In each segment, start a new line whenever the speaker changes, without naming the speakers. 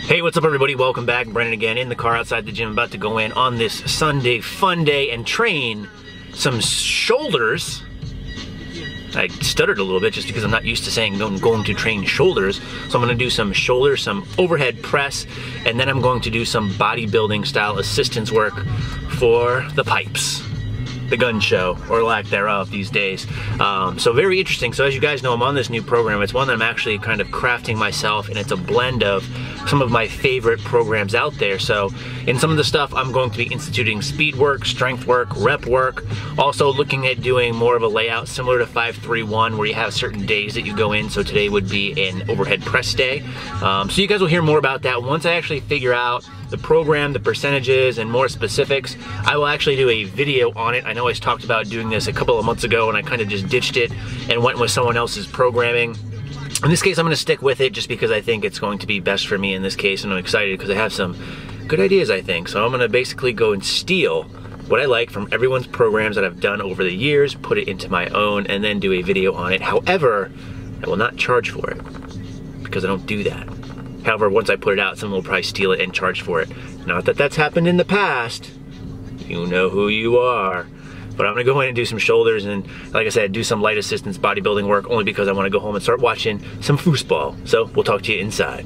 Hey, what's up everybody? Welcome back. Brennan again in the car outside the gym, about to go in on this Sunday fun day and train some shoulders. I stuttered a little bit just because I'm not used to saying I'm going to train shoulders. So I'm going to do some shoulders, some overhead press, and then I'm going to do some bodybuilding style assistance work for the pipes. The gun show, or lack thereof these days. So very interesting. So as you guys know, I'm on this new program. It's one that I'm actually kind of crafting myself, and it's a blend of some of my favorite programs out there. So in some of the stuff, I'm going to be instituting speed work, strength work, rep work, also looking at doing more of a layout similar to 5-3-1 where you have certain days that you go in. So today would be an overhead press day. So you guys will hear more about that once I actually figure out the program, the percentages, and more specifics. I will actually do a video on it. I know I talked about doing this a couple of months ago and I kind of just ditched it and went with someone else's programming. In this case, I'm going to stick with it just because I think it's going to be best for me in this case, and I'm excited because I have some good ideas, I think. So I'm going to basically go and steal what I like from everyone's programs that I've done over the years, put it into my own, and then do a video on it. However, I will not charge for it because I don't do that. However, once I put it out, someone will probably steal it and charge for it. Not that that's happened in the past. You know who you are. But I'm gonna go in and do some shoulders and, like I said, do some light assistance bodybuilding work only because I wanna go home and start watching some foosball. So we'll talk to you inside.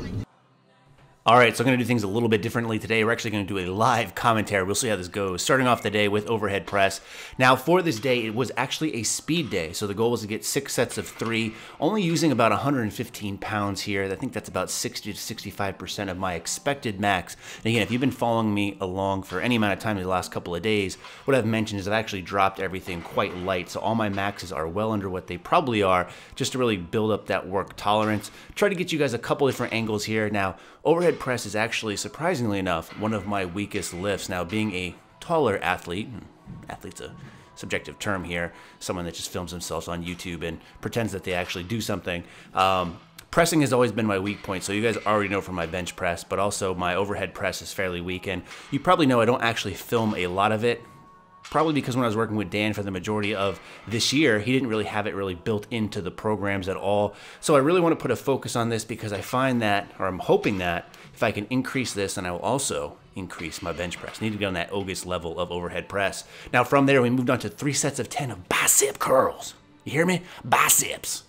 All right, so I'm gonna do things a little bit differently today. We're actually gonna do a live commentary. We'll see how this goes. Starting off the day with overhead press. Now for this day, it was actually a speed day. So the goal was to get 6 sets of 3, only using about 115 pounds here. I think that's about 60 to 65% of my expected max. And again, if you've been following me along for any amount of time in the last couple of days, what I've mentioned is I've actually dropped everything quite light. So all my maxes are well under what they probably are, just to really build up that work tolerance. Try to get you guys a couple different angles here. Now, overhead press is actually, surprisingly enough, one of my weakest lifts. Now, being a taller athlete, athlete's a subjective term here, someone that just films themselves on YouTube and pretends that they actually do something. Pressing has always been my weak point, so you guys already know from my bench press, but also my overhead press is fairly weak, and you probably know I don't actually film a lot of it. Probably because when I was working with Dan for the majority of this year, he didn't really have it really built into the programs at all. So I really want to put a focus on this because I find that, or I'm hoping that, if I can increase this, then I will also increase my bench press. I need to get on that August level of overhead press. Now from there, we moved on to 3 sets of 10 of bicep curls. You hear me? Biceps.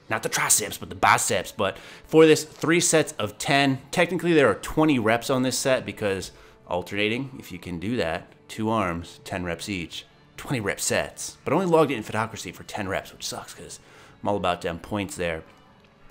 Not the triceps, but the biceps. But for this 3 sets of 10, technically there are 20 reps on this set because alternating, if you can do that, 2 arms, 10 reps each, 20 rep sets. But I only logged it in Fitocracy for 10 reps, which sucks because I'm all about them points there.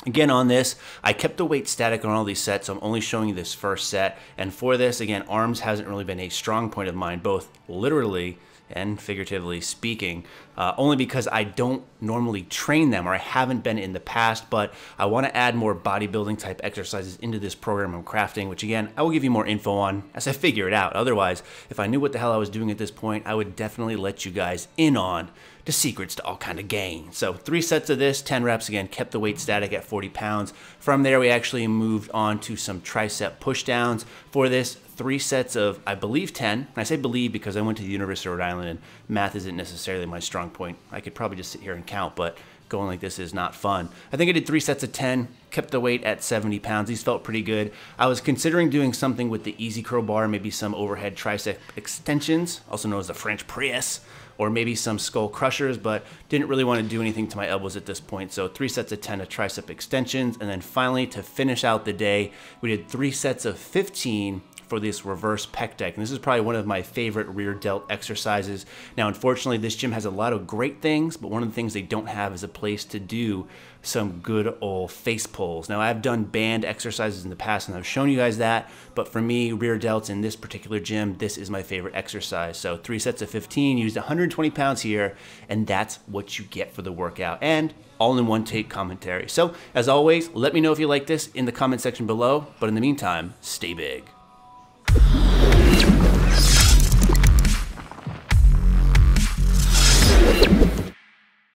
Again, on this, I kept the weight static on all these sets, so I'm only showing you this first set. And for this, again, arms hasn't really been a strong point of mine, both literally and figuratively speaking, only because I don't normally train them, or I haven't been in the past, but I want to add more bodybuilding type exercises into this program I'm crafting, which again, I will give you more info on as I figure it out. Otherwise, if I knew what the hell I was doing at this point, I would definitely let you guys in on the secrets to all kind of gain. So 3 sets of this, 10 reps, again, kept the weight static at 40 pounds. From there, we actually moved on to some tricep push downs. For this, 3 sets of, I believe, 10. And I say believe because I went to the University of Rhode Island and math isn't necessarily my strong point. I could probably just sit here and count, but going like this is not fun. I think I did 3 sets of 10, kept the weight at 70 pounds. These felt pretty good. I was considering doing something with the easy curl bar, maybe some overhead tricep extensions, also known as the French press, or maybe some skull crushers, but didn't really want to do anything to my elbows at this point. So 3 sets of 10 of tricep extensions. And then finally, to finish out the day, we did 3 sets of 15 for this reverse pec deck. And this is probably one of my favorite rear delt exercises. Now, unfortunately, this gym has a lot of great things, but one of the things they don't have is a place to do some good old face pulls. Now, I've done band exercises in the past and I've shown you guys that, but for me, rear delts in this particular gym, this is my favorite exercise. So 3 sets of 15, used 120 pounds here, and that's what you get for the workout. And all in one take commentary. So as always, let me know if you like this in the comment section below, but in the meantime, stay big.